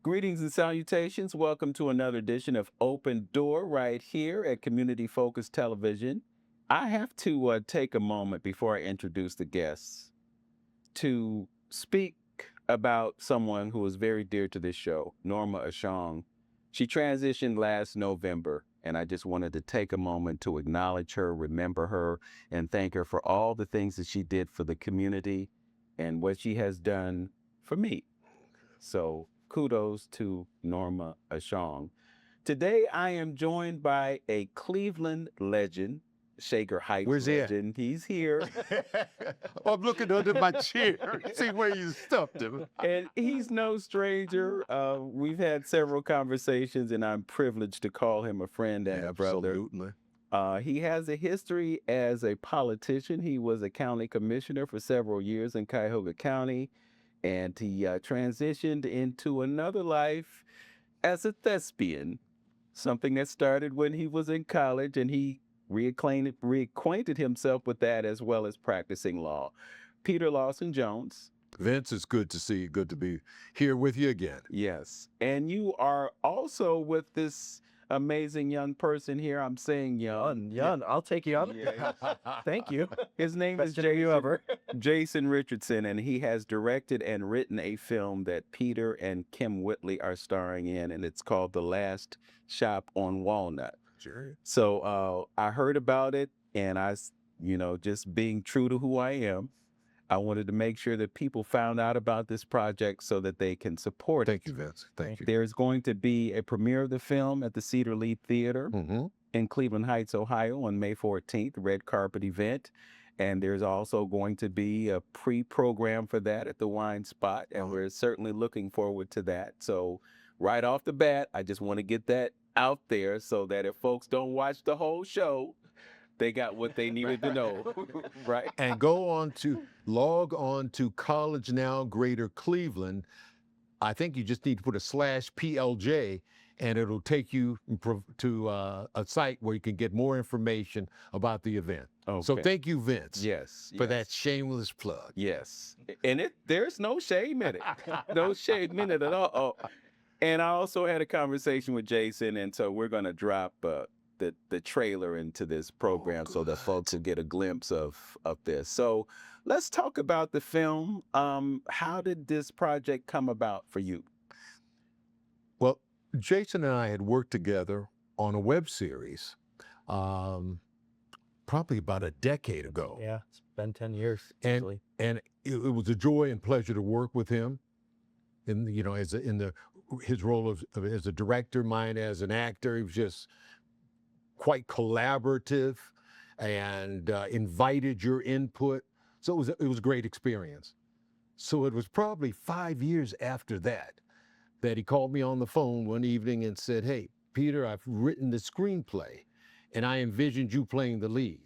Greetings and salutations. Welcome to another edition of Open Door right here at Community Focused Television. I have to take a moment before I introduce the guests to speak about someone who is very dear to this show, Norma Ashong. She transitioned last November, and I just wanted to take a moment to acknowledge her, remember her, and thank her for all the things that she did for the community and what she has done for me. So kudos to Norma Ashong. Today I am joined by a Cleveland legend, Shaker Heights Where's he at? legend. He's here. Oh, I'm looking under my chair. See where you stuffed him. And he's no stranger. We've had several conversations, and I'm privileged to call him a friend and a brother. Absolutely. He has a history as a politician. He was a county commissioner for several years in Cuyahoga County, and he transitioned into another life as a thespian, something that started when he was in college, and he reacquainted himself with that as well as practicing law. Peter Lawson Jones. Vince, it's good to see you. Good to be here with you again. Yes. And you are also with this amazing young person here. I'm saying young. Young, I'll take you up. Yeah. Thank you. His name is Best interview ever. Jason Richardson, and he has directed and written a film that Peter and Kim Whitley are starring in, and it's called The Last Shop on Walnut. Sure. So I heard about it, and just being true to who I am, I wanted to make sure that people found out about this project so that they can support it. Thank you, Vince. Thank you. There's going to be a premiere of the film at the Cedar Lee Theatre in Cleveland Heights, Ohio on May 14th, red carpet event. And there's also going to be a pre-program for that at the Wine Spot, and we're certainly looking forward to that. So right off the bat, I just want to get that out there so that if folks don't watch the whole show, they got what they needed to know, right? And log on to College Now Greater Cleveland. I think you just need to put a /PLJ, and it'll take you to a site where you can get more information about the event. Okay. So thank you, Vince. Yes. For that shameless plug. Yes. And there's no shame in it. No shame in it at all. And I also had a conversation with Jason, and so we're going to drop the trailer into this program so that folks will get a glimpse of this. So let's talk about the film. How did this project come about for you? Well, Jason and I had worked together on a web series probably about a decade ago. Yeah, it's been 10 years, And actually. it was a joy and pleasure to work with him his role as a director, mine as an actor. He was just quite collaborative and invited your input. So it was a great experience. So it was probably 5 years after that he called me on the phone one evening and said, "Hey, Peter, I've written the screenplay and I envisioned you playing the lead.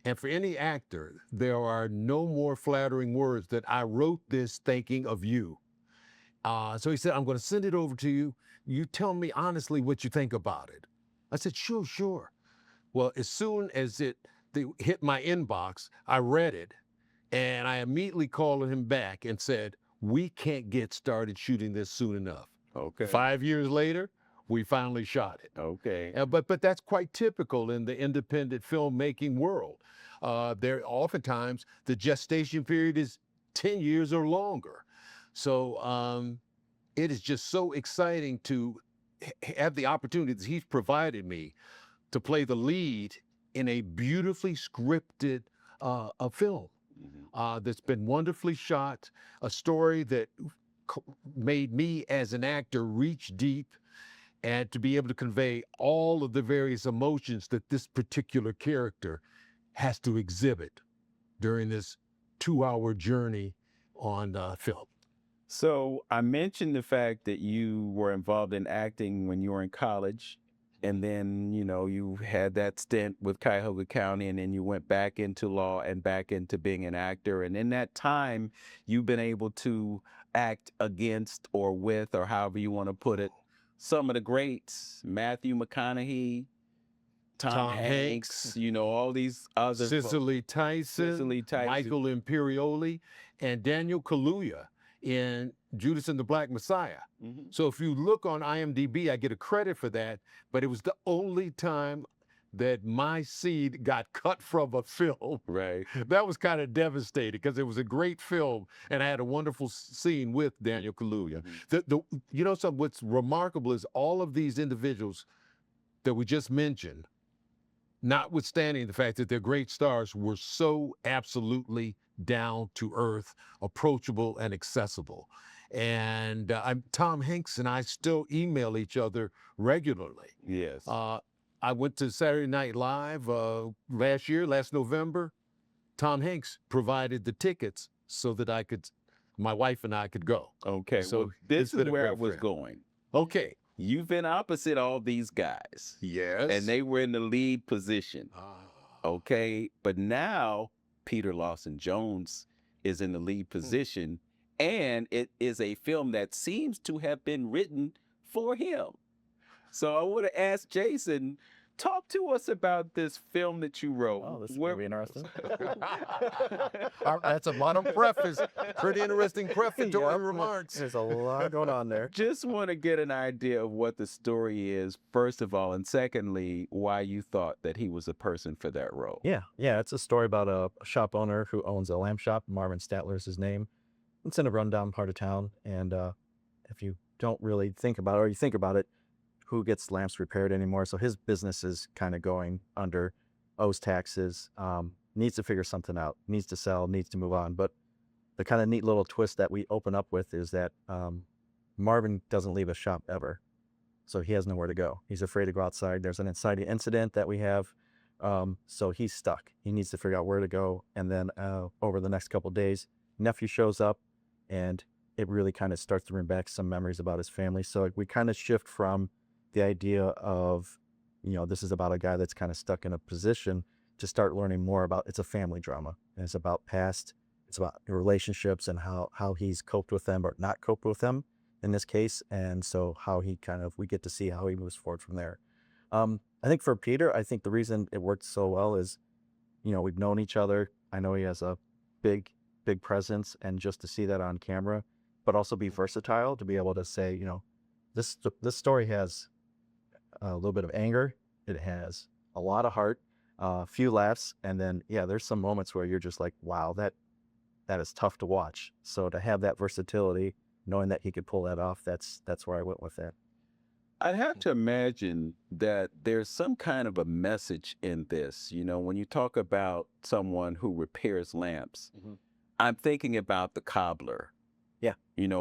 And for any actor, there are no more flattering words that I wrote this thinking of you." So he said, "I'm going to send it over to you. You tell me honestly what you think about it." I said, Sure. Well, as soon as it hit my inbox, I read it, and I immediately called him back and said, "We can't get started shooting this soon enough." Okay. 5 years later, we finally shot it. Okay. But that's quite typical in the independent filmmaking world. Oftentimes, the gestation period is 10 years or longer. So it is just so exciting to have the opportunity that he's provided me to play the lead in a beautifully scripted a film that's been wonderfully shot, a story that made me as an actor reach deep and to be able to convey all of the various emotions that this particular character has to exhibit during this 2-hour journey on film. So I mentioned the fact that you were involved in acting when you were in college, and then, you had that stint with Cuyahoga County, and then you went back into law and back into being an actor. And in that time, you've been able to act against or with, or however you want to put it, some of the greats, Matthew McConaughey, Tom Hanks, all these other Cicely Tyson, Cicely Tyson. Michael Imperioli, and Daniel Kaluuya in Judas and the Black Messiah. Mhm. So if you look on IMDb, I get a credit for that, but it was the only time that my seed got cut from a film. Right. That was kind of devastating because it was a great film and I had a wonderful scene with Daniel Kaluuya. You know, what's remarkable is all of these individuals that we just mentioned, notwithstanding the fact that they're great stars, were so absolutely down to earth, approachable, and accessible. And Tom Hanks and I still email each other regularly. Yes. I went to Saturday Night Live last November. Tom Hanks provided the tickets so that my wife and I could go. Okay. So well, this it's been is a where I great was friend. going. Okay. You've been opposite all these guys. Yes. And they were in the lead position. Okay. But now Peter Lawson Jones is in the lead position. And it is a film that seems to have been written for him. So I want to ask Jason, talk to us about this film that you wrote. Oh, this is going to be interesting. That's a lot of preface. Pretty interesting prefatory Yep. remarks. There's a lot going on there. Just want to get an idea of what the story is, first of all, and secondly, why you thought that he was a person for that role. Yeah, it's a story about a shop owner who owns a lamp shop. Marvin Statler is his name. It's in a rundown part of town, and if you don't really think about it, or you think about it, who gets lamps repaired anymore? So his business is kind of going under, owes taxes, needs to figure something out, needs to sell, needs to move on. But the kind of neat little twist that we open up with is that Marvin doesn't leave a shop ever. So he has nowhere to go. He's afraid to go outside. There's an inciting incident that we have. So he's stuck. He needs to figure out where to go. And then over the next couple of days, nephew shows up and it really kind of starts to bring back some memories about his family. So we kind of shift from the idea of, this is about a guy that's kind of stuck in a position to start learning more about, it's a family drama. And it's about past, it's about relationships and how he's coped with them or not coped with them in this case. And so how we get to see how he moves forward from there. I think for Peter, I think the reason it worked so well is, we've known each other. I know he has a big presence, and just to see that on camera, but also be versatile to be able to say, this story has a little bit of anger. It has a lot of heart, a few laughs, and then there's some moments where you're just like, wow, that is tough to watch. So to have that versatility, knowing that he could pull that off, that's where I went with that. I'd have to imagine that there's some kind of a message in this. When you talk about someone who repairs lamps, I'm thinking about the cobbler. Yeah.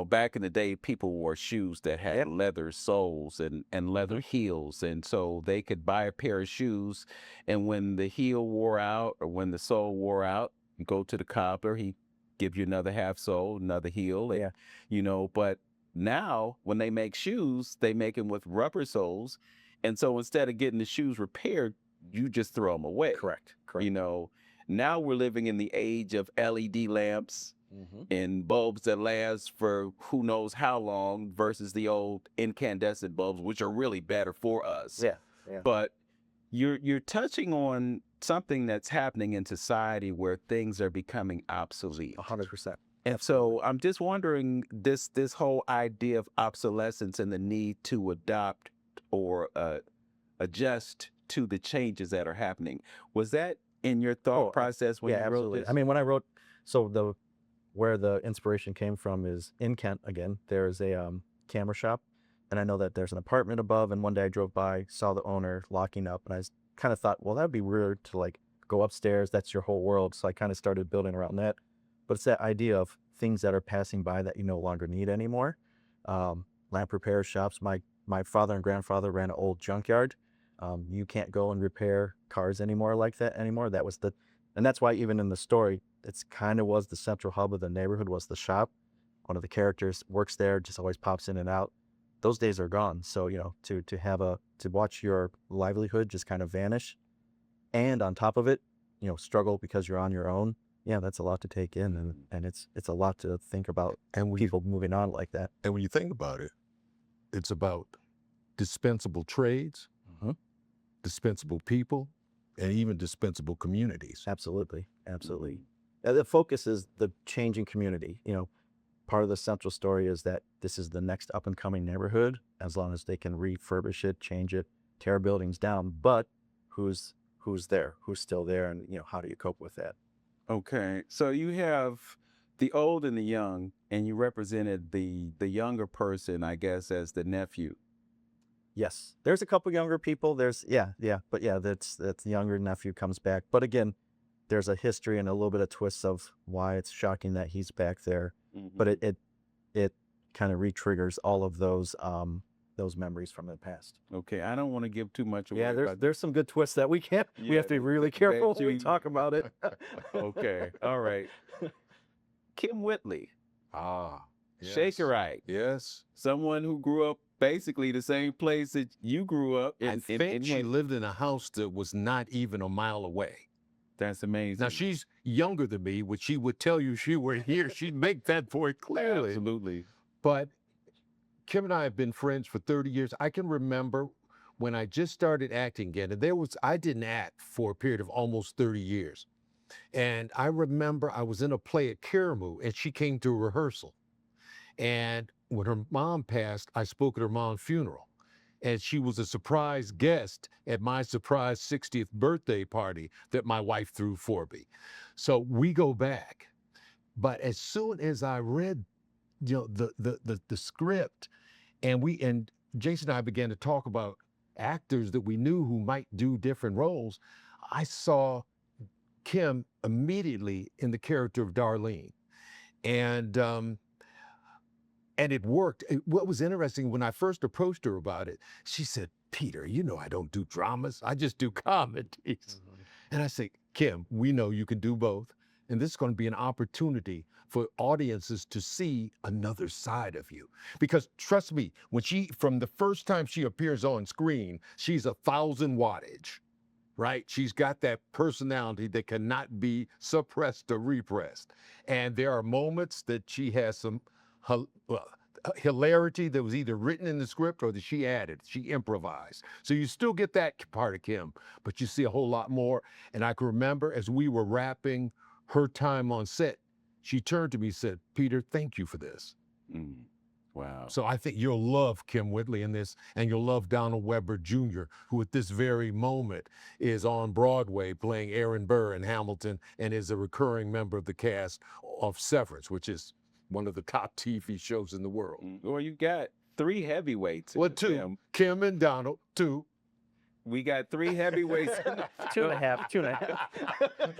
Back in the day, people wore shoes that had leather soles and leather heels. And so they could buy a pair of shoes. And when the heel wore out or when the sole wore out, you go to the cobbler, he give you another half sole, another heel. And, but now when they make shoes, they make them with rubber soles. And so instead of getting the shoes repaired, you just throw them away. Correct. Now we're living in the age of LED lamps. And bulbs that last for who knows how long versus the old incandescent bulbs, which are really better for us. Yeah. But you're touching on something that's happening in society where things are becoming obsolete. 100%. And so I'm just wondering this whole idea of obsolescence and the need to adopt or adjust to the changes that are happening. Was that in your thought process when you wrote absolutely. this? I mean, when I wrote, where the inspiration came from is in Kent again. There's a camera shop, and I know that there's an apartment above. And one day I drove by, saw the owner locking up, and I kind of thought, well, that'd be weird to go upstairs. That's your whole world. So I kind of started building around that. But it's that idea of things that are passing by that you no longer need anymore. Lamp repair shops. My father and grandfather ran an old junkyard. You can't go and repair cars anymore like that anymore. And that's why even in the story, it's kind of was the central hub of the neighborhood was the shop. One of the characters works there, just always pops in and out. Those days are gone. So, to watch your livelihood just kind of vanish, and on top of it, struggle because you're on your own. Yeah, that's a lot to take in, and it's a lot to think about, and people moving on like that. And when you think about it, it's about dispensable trades, dispensable people, and even dispensable communities. Absolutely. The focus is the changing community. part of the central story is that this is the next up and coming neighborhood, as long as they can refurbish it, change it, tear buildings down. But who's there? Who's still there? And how do you cope with that? Okay. So you have the old and the young, and you represented the younger person, I guess, as the nephew. Yes, there's a couple younger people. But that's the younger nephew comes back. But again, there's a history and a little bit of twists of why it's shocking that he's back there. But it kind of re-triggers all of those memories from the past. Okay, I don't want to give too much away. Yeah, there's some good twists that we can't. We have to be really careful when we talk about it. Okay, all right. Kim Whitley, Yes. Shakerite, Yes. someone who grew up basically the same place that you grew up. I think she lived in a house that was not even a mile away. That's amazing. Now, she's younger than me, which she would tell you she were here. She'd make that point clearly. Absolutely. But Kim and I have been friends for 30 years. I can remember when I just started acting again, and I didn't act for a period of almost 30 years. And I remember I was in a play at Karamu, and she came to a rehearsal. And when her mom passed, I spoke at her mom's funeral. And she was a surprise guest at my surprise 60th birthday party that my wife threw for me. So we go back. But as soon as I read, the script, and Jason and I began to talk about actors that we knew who might do different roles, I saw Kim immediately in the character of Darlene. And it worked. What was interesting, when I first approached her about it, she said, "Peter, I don't do dramas. I just do comedies." And I said, "Kim, we know you can do both. And this is going to be an opportunity for audiences to see another side of you." Because trust me, from the first time she appears on screen, she's 1,000 wattage, right? She's got that personality that cannot be suppressed or repressed. And there are moments that she has some hilarity that was either written in the script or that she added, she improvised. So you still get that part of Kim, but you see a whole lot more. And I can remember as we were wrapping her time on set, she turned to me and said, "Peter, thank you for this." Wow. So I think you'll love Kim Whitley in this, and you'll love Donald Webber Jr., who at this very moment is on Broadway playing Aaron Burr in Hamilton and is a recurring member of the cast of Severance, which is one of the top TV shows in the world. Well, you got 3 heavyweights. Well, 2. Kim and Donald, 2. We got 3 heavyweights. 2.5.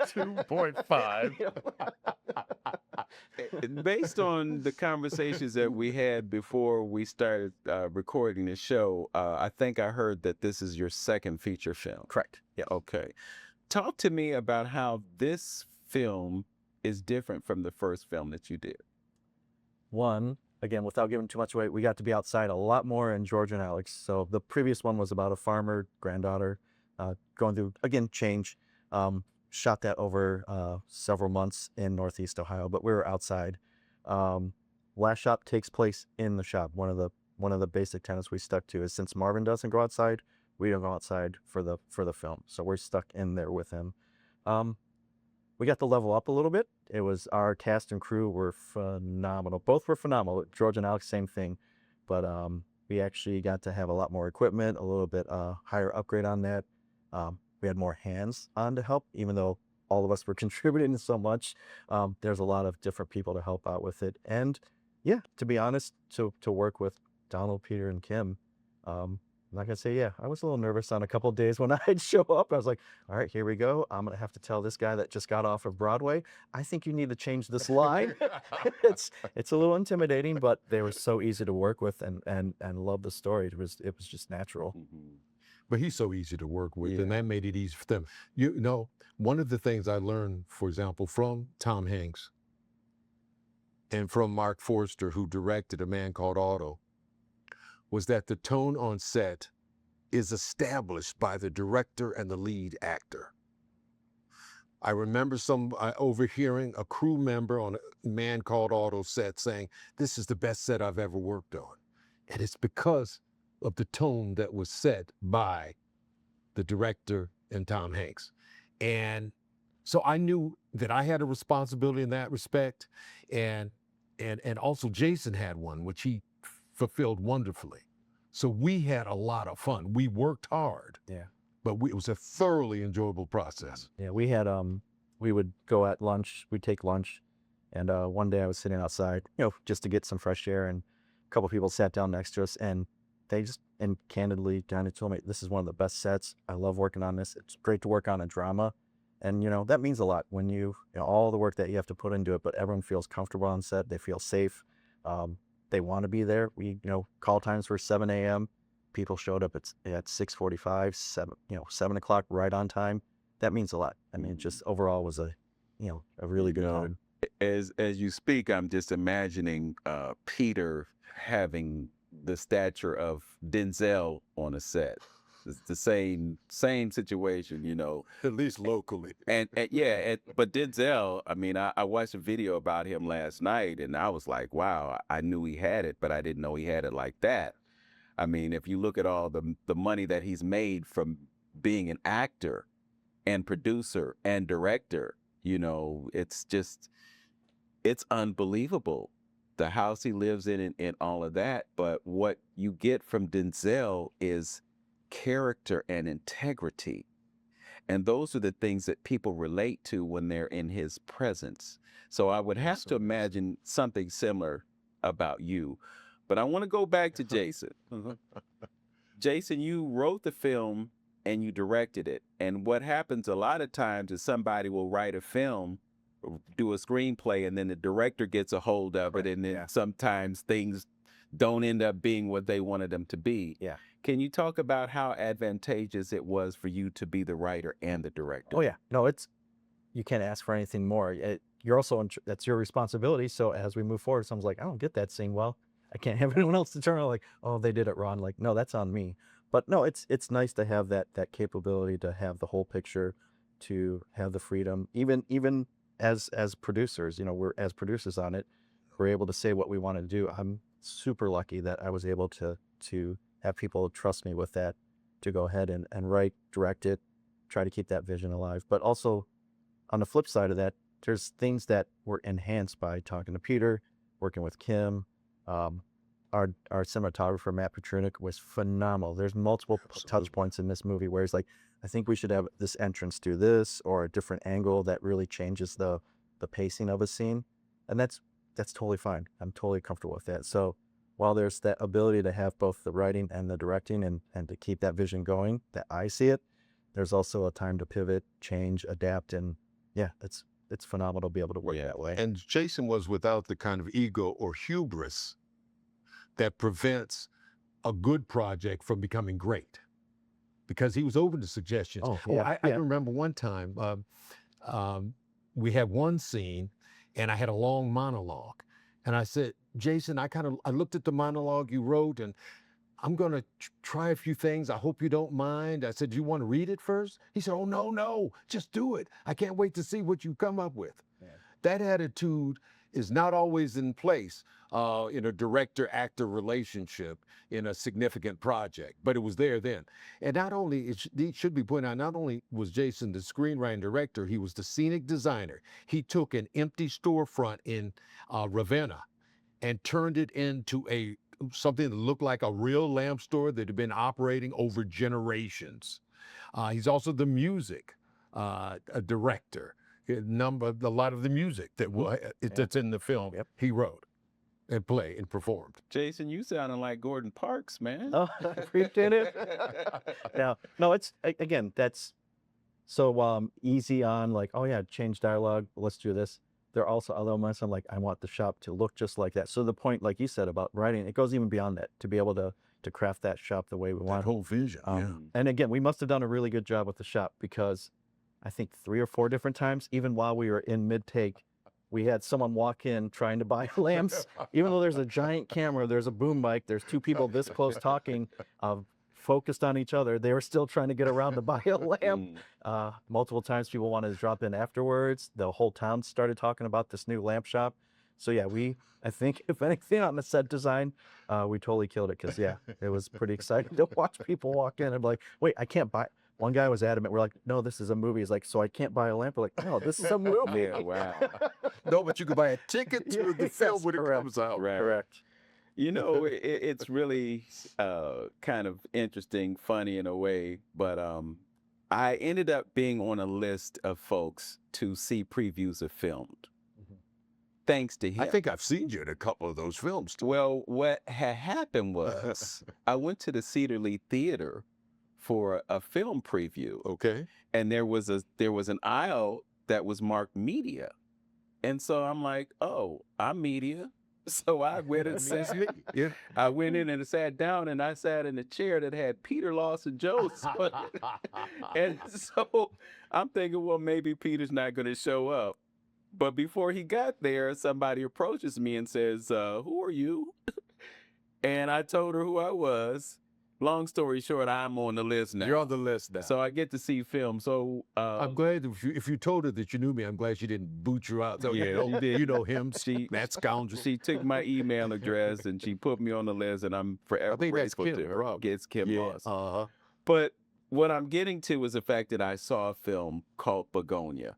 2.5. Based on the conversations that we had before we started recording the show, I think I heard that this is your second feature film. Correct. Yeah. Okay. Talk to me about how this film is different from the first film that you did. One, again, without giving too much away, we got to be outside a lot more in George and Alex. So the previous one was about a farmer granddaughter going through, again, change. Shot that over several months in Northeast Ohio, but we were outside. Last shop takes place in the shop. One of the basic tenets we stuck to is, since Marvin doesn't go outside, we don't go outside for the film. So we're stuck in there with him. We got to level up a little bit. It was, our cast and crew were phenomenal. Both were phenomenal. George and Alex, same thing. But we actually got to have a lot more equipment, a little bit higher upgrade on that. We had more hands on to help, even though all of us were contributing so much. There's a lot of different people to help out with it. And yeah, to be honest, to work with Donald, Peter, and Kim, I'm not gonna say, yeah, I was a little nervous on a couple of days when I'd show up. I was like, all right, here we go. I'm gonna have to tell this guy that just got off of Broadway, I think you need to change this line. It's a little intimidating, but they were so easy to work with and love the story. It was just natural. But he's so easy to work with, Yeah. and that made it easy for them. One of the things I learned, for example, from Tom Hanks and from Mark Forster, who directed A Man Called Otto, was that the tone on set is established by the director and the lead actor. I remember overhearing a crew member on A Man Called Otto set saying, "This is the best set I've ever worked on." And it's because of the tone that was set by the director and Tom Hanks. And so I knew that I had a responsibility in that respect. And and also Jason had one, which he fulfilled wonderfully. So we had a lot of fun. We worked hard, Yeah. but it was a thoroughly enjoyable process. Yeah, we had we would go at lunch, we'd take lunch, and one day I was sitting outside, just to get some fresh air, and a couple people sat down next to us, and they just, and candidly, Johnny told me, this is one of the best sets. I love working on this. It's great to work on a drama. And, that means a lot when all the work that you have to put into it, but everyone feels comfortable on set. They feel safe. They want to be there. We, call times were 7 a.m. People showed up at 6:45, 7 o'clock, right on time. That means a lot. I mean, it just overall was a really good time. As you speak, I'm just imagining Peter having the stature of Denzel on a set. It's the same situation, At least locally. But Denzel, I mean, I watched a video about him last night, and I was like, wow, I knew he had it, but I didn't know he had it like that. I mean, if you look at all the money that he's made from being an actor and producer and director, it's unbelievable. The house he lives in and all of that. But what you get from Denzel is character and integrity. And those are the things that people relate to when they're in his presence. So I would have to imagine something similar about you. But I want to go back to Jason. Jason, you wrote the film and you directed it. And what happens a lot of times is somebody will write a film, do a screenplay, and then the director gets a hold of it. And then sometimes things don't end up being what they wanted them to be. Yeah. Can you talk about how advantageous it was for you to be the writer and the director? Oh yeah, no, you can't ask for anything more. You're also that's your responsibility. So as we move forward, someone's like, I don't get that scene well. I can't have anyone else to turn around like, oh, they did it wrong. Like, no, that's on me. But no, it's nice to have that capability to have the whole picture, to have the freedom. Even as producers, we're as producers on it, we're able to say what we want to do. I'm super lucky that I was able to have people trust me with that, to go ahead and write, direct it, try to keep that vision alive. But also on the flip side of that, there's things that were enhanced by talking to Peter, working with Kim. Our cinematographer, Matt Petrunik, was phenomenal. There's multiple touch points in this movie where he's like, I think we should have this entrance do this, or a different angle that really changes the pacing of a scene. And that's totally fine. I'm totally comfortable with that. So while there's that ability to have both the writing and the directing and to keep that vision going, that I see it, there's also a time to pivot, change, adapt, and yeah, it's phenomenal to be able to work that way. And Jason was without the kind of ego or hubris that prevents a good project from becoming great, because he was open to suggestions. I remember one time we had one scene and I had a long monologue, and I said, Jason, I looked at the monologue you wrote, and I'm going to try a few things. I hope you don't mind. I said, do you want to read it first? He said, oh, no, just do it. I can't wait to see what you come up with. Yeah. That attitude is not always in place in a director-actor relationship in a significant project, but it was there then. And not only, it should be pointed out, not only was Jason the screenwriter director, he was the scenic designer. He took an empty storefront in Ravenna and turned it into something that looked like a real lamp store that had been operating over generations. He's also the music director. A lot of the music that's in the film, he wrote and played and performed. Jason, you sounding like Gordon Parks, man. Oh, I appreciate it. No, it's, again, that's so easy on, like, oh yeah, change dialogue, let's do this. There are also other moments I'm like, I want the shop to look just like that. So the point, like you said about writing, it goes even beyond that, to be able to craft that shop the way we want. That whole vision, And again, we must have done a really good job with the shop, because I think 3 or 4 different times, even while we were in mid-take, we had someone walk in trying to buy lamps. Even though there's a giant camera, there's a boom mic, there's 2 people this close talking, focused on each other, they were still trying to get around to buy a lamp. Multiple times people wanted to drop in afterwards. The whole town started talking about this new lamp shop. So yeah, I think if anything on the set design, we totally killed it, because yeah, it was pretty exciting to watch people walk in and be like, wait, I can't buy One guy was adamant. We're like, no, this is a movie. He's like, so I can't buy a lamp. We're like, no, this is a movie. Yeah, wow. No, but you can buy a ticket to the film Yes, when it correct. comes out. Right. Correct. You know, it's really kind of interesting, funny in a way, but I ended up being on a list of folks to see previews of filmed, thanks to him. I think I've seen you in a couple of those films. Too. Well, what had happened was I went to the Cedar Lee Theatre for a film preview, Okay. and there was an aisle that was marked media, and so I'm like, oh, I'm media. So I went and sat. Yeah. I went in and sat down, and I sat in a chair that had Peter Lawson Jones on it. And so I'm thinking, well, maybe Peter's not going to show up. But before he got there, somebody approaches me and says, who are you? And I told her who I was. Long story short, I'm on the list now. You're on the list now. So I get to see film. So I'm glad if you told her that you knew me, I'm glad she didn't boot you out. So, Yeah, she did. You know him, She- that scoundrel. she took my email address and she put me on the list, and I'm forever I think that's grateful Kim, to her. Rob. It's Kim Yeah. Lawson. Uh-huh. But what I'm getting to is the fact that I saw a film called Begonia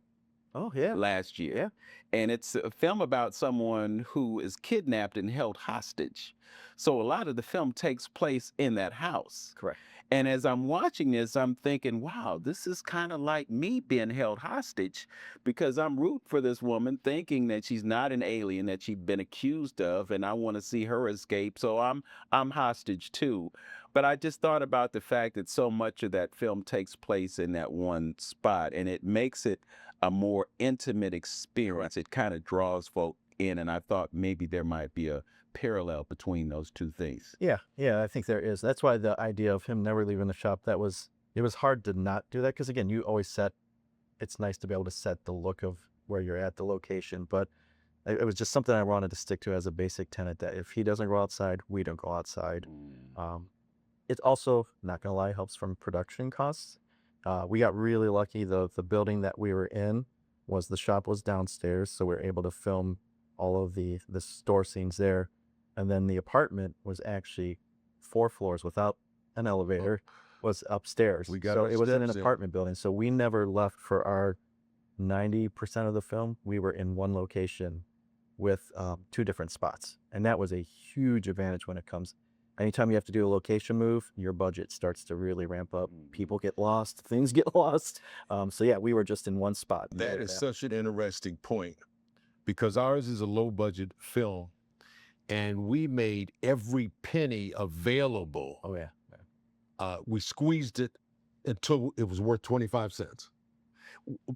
Oh, yeah. last year. Yeah. And it's a film about someone who is kidnapped and held hostage. So a lot of the film takes place in that house. Correct. And as I'm watching this, I'm thinking, wow, this is kind of like me being held hostage, because I'm rooting for this woman, thinking that she's not an alien that she's been accused of, and I want to see her escape. So I'm hostage too. But I just thought about the fact that so much of that film takes place in that one spot, and it makes it a more intimate experience. It kind of draws folk in, and I thought maybe there might be a parallel between those two things. Yeah, I think there is. That's why the idea of him never leaving the shop, it was hard to not do that, because again, you always set, it's nice to be able to set the look of where you're at, the location, but it was just something I wanted to stick to as a basic tenet, that if he doesn't go outside, we don't go outside. It also, not gonna lie, helps from production costs. We got really lucky. The building that we were in the shop was downstairs, so we were able to film all of the store scenes there. And then the apartment was actually 4 floors without an elevator, was upstairs. We got so our it was in an steps in. apartment building. So we never left for our 90% of the film. We were in one location with 2 different spots. And that was a huge advantage when it comes. Anytime you have to do a location move, your budget starts to really ramp up. People get lost, things get lost. So yeah, we were just in one spot. That is such an interesting point, because ours is a low budget film, and we made every penny available. Oh yeah. We squeezed it until it was worth 25 cents.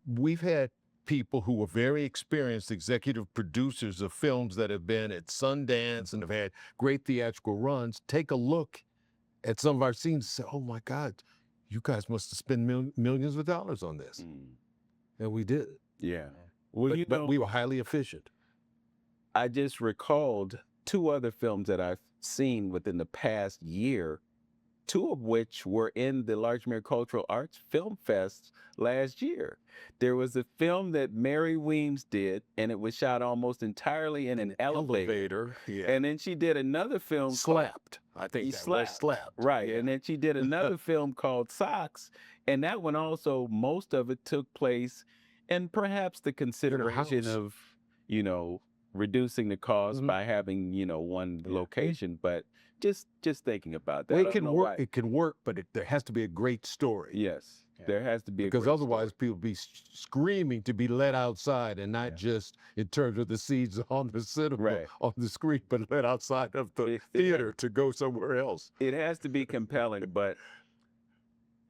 We've had people who were very experienced executive producers of films that have been at Sundance and have had great theatrical runs take a look at some of our scenes and say, oh my God, you guys must have spent millions of dollars on this. And we did. Yeah. Well, But we were highly efficient. I just recalled 2 other films that I've seen within the past year, 2 of which were in the Larchmere Cultural Arts Film Fest last year. There was a film that Mary Weems did, and it was shot almost entirely in an elevator. Yeah. And then she did another film called Slapped. I think He that was Slapped. Slapped. Right. Yeah. And then she did another film called Socks. And that one also, most of it took place in perhaps the consideration house. of, reducing the cost by having, one location. But just thinking about that. Well, I it don't can know work. why. It can work, but there has to be a great story. Yes. There has to be a Because great otherwise, story. people be screaming to be let outside, and not just in terms of the seeds on the cinema, Right. on the screen, but let outside of the It- theater to go somewhere else. It has to be compelling, but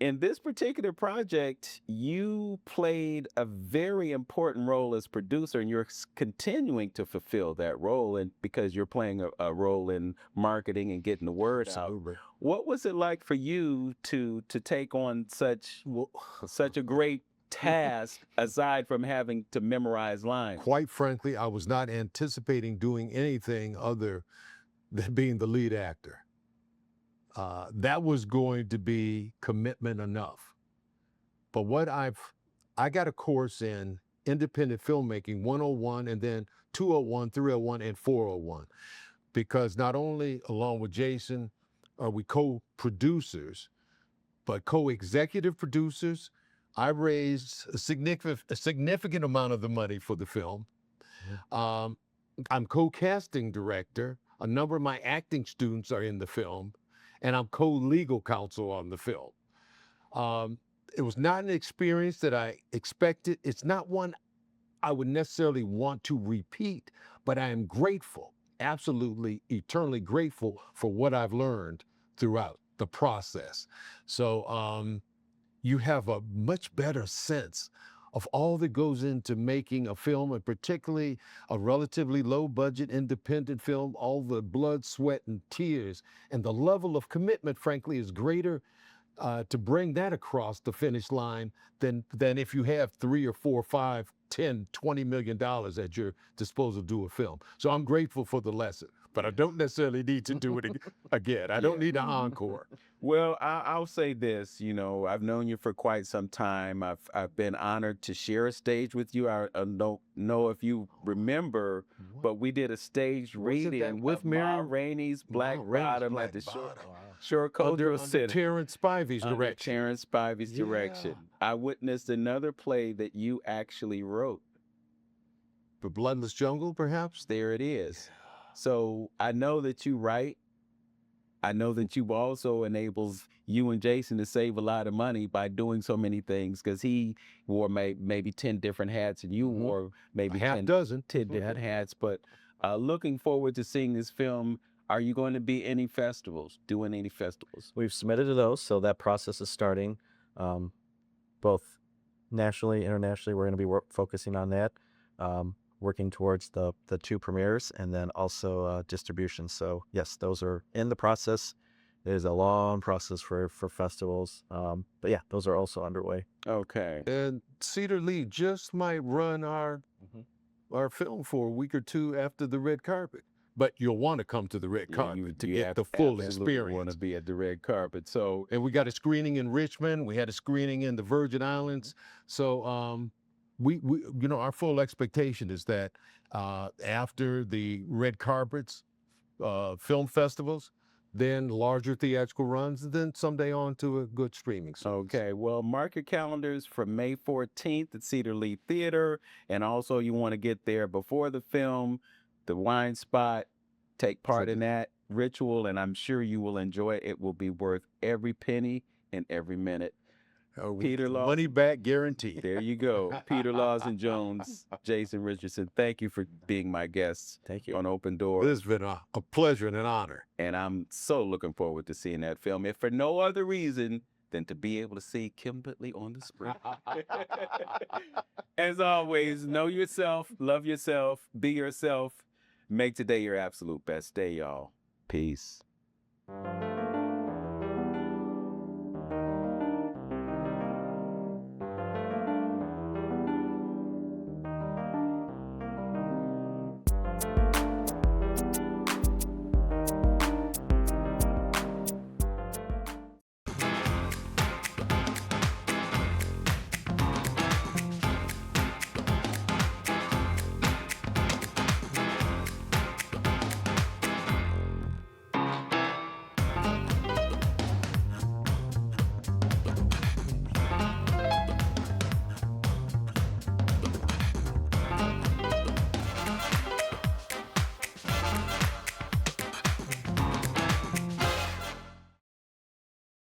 in this particular project, you played a very important role as producer, and you're continuing to fulfill that role, and because you're playing a role in marketing and getting the word out. Absolutely. What was it like for you to take on such a great task, aside from having to memorize lines? Quite frankly, I was not anticipating doing anything other than being the lead actor. That was going to be commitment enough. But I got a course in independent filmmaking 101, and then 201, 301, and 401, because not only along with Jason are we co-producers, but co-executive producers. I raised a significant amount of the money for the film. I'm co-casting director. A number of my acting students are in the film, and I'm co-legal counsel on the film. It was not an experience that I expected. It's not one I would necessarily want to repeat, but I am grateful, absolutely, eternally grateful for what I've learned throughout the process. So you have a much better sense of all that goes into making a film, and particularly a relatively low budget independent film, all the blood, sweat, and tears, and the level of commitment, frankly, is greater to bring that across the finish line than if you have 3 or 4, 5, 10, $20 million at your disposal to do a film. So I'm grateful for the lesson, but I don't necessarily need to do it again. I don't need an encore. Well, I'll say this, you know, I've known you for quite some time. I've been honored to share a stage with you. I don't know if you remember, but we did a stage reading with Ma Mary Rainey's Black Bottom at the Shore under Cultural Center. Terrence Spivey's Under direction. Terrence Spivey's direction. I witnessed another play that you actually wrote. The Bloodless Jungle, perhaps? There it is. So I know that you write. I know that you also enables you and Jason to save a lot of money by doing so many things, because he wore maybe 10 different hats and you wore maybe half 10 dozen. different hats. But looking forward to seeing this film. Are you going to be any festivals, doing any festivals? We've submitted to those, so that process is starting, both nationally, internationally. We're going to be focusing on that, working towards the 2 premieres, and then also distribution. So yes, those are in the process. It is a long process for festivals, but yeah, those are also underway. Okay. And Cedar Lee just might run our film for a week or 2 after the red carpet. But you'll want to come to the red carpet to get the full experience. Want to be at the red carpet. So, and we got a screening in Richmond. We had a screening in the Virgin Islands. So we you know, our full expectation is that after the red carpets, film festivals, then larger theatrical runs, and then someday on to a good streaming service. Okay, well, mark your calendars for May 14th at Cedar Lee Theatre. And also you want to get there before the film, the wine spot, take part in that ritual, and I'm sure you will enjoy it. It will be worth every penny and every minute. Peter Lawson. Money back guaranteed. There you go. Peter Lawson Jones, Jason Richardson, thank you for being my guests. Thank you. On Open Door. This has been a pleasure and an honor. And I'm so looking forward to seeing that film, if for no other reason than to be able to see Kimberly on the screen. As always, know yourself, love yourself, be yourself. Make today your absolute best day, y'all. Peace.